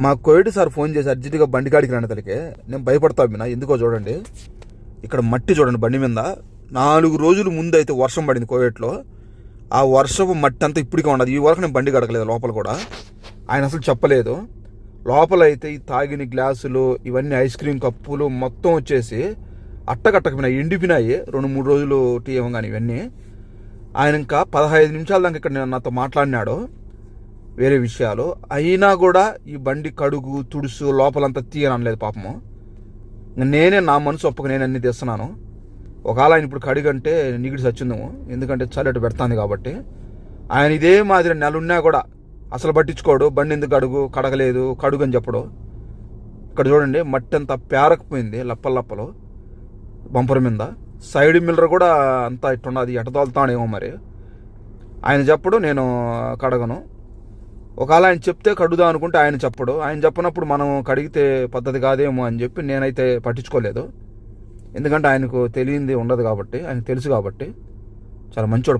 మా Covid sir phone చేసి అర్జెంటుగా బండి కాడికి రండి తలకే. నేను భయపడతా మీనా, ఎందుకో చూడండి. ఇక్కడ మట్టి చూడండి బండి మీద. 4 రోజుల ముందు అయితే వర్షం పడింది కోవిడ్లో. ఆ వర్షపు మట్టి అంతా ఇప్పటికే ఉండదు. ఈ వరకు నేను బండి కడగలేదు లోపల కూడా. ఆయన అసలు చెప్పలేదు. లోపల అయితే ఈ తాగిన గ్లాసులు, ఇవన్నీ ఐస్ క్రీమ్ కప్పులు మొత్తం వచ్చేసి అట్టకట్టకపోయినాయి, ఎండిపోయినాయి. 2-3 రోజులు టీ ఇవ్వగానే ఇవన్నీ. ఆయన ఇంకా 15 నిమిషాల దాకా ఇక్కడ నాతో మాట్లాడినాడు వేరే విషయాలు. అయినా కూడా ఈ బండి కడుగు తుడుసు లోపలంతా తీయనలేదు పాపము. నేనే నా మనసు ఒప్పక నేను అన్ని తెస్తున్నాను. ఒకవేళ ఆయన ఇప్పుడు కడిగంటే నీగిడి సచ్చిందేమో, ఎందుకంటే చల్లటి పెడతాంది కాబట్టి. ఆయన ఇదే మాదిరి నెలున్నా కూడా అసలు పట్టించుకోడు. బండి ఎందుకు కడగలేదు కడుగు అని చెప్పడు. ఇక్కడ చూడండి మట్టి అంతా పేరకపోయింది, లప్పలు బంపర్ మీద. సైడ్ మిల్లర్ కూడా అంతా ఇట్టున్నది, ఎట తోలుతాడేమో మరి. ఆయన చెప్పడు, నేను కడగను. ఒకవేళ ఆయన చెప్తే కడుగుదాం అనుకుంటే ఆయన చెప్పడు. ఆయన చెప్పనప్పుడు మనం కడిగితే పద్ధతి కాదేమో అని చెప్పి నేనైతే పట్టించుకోలేదు. ఎందుకంటే ఆయనకు తెలియంది ఉండదు కాబట్టి, ఆయన తెలుసు కాబట్టి. చాలా మంచోడు.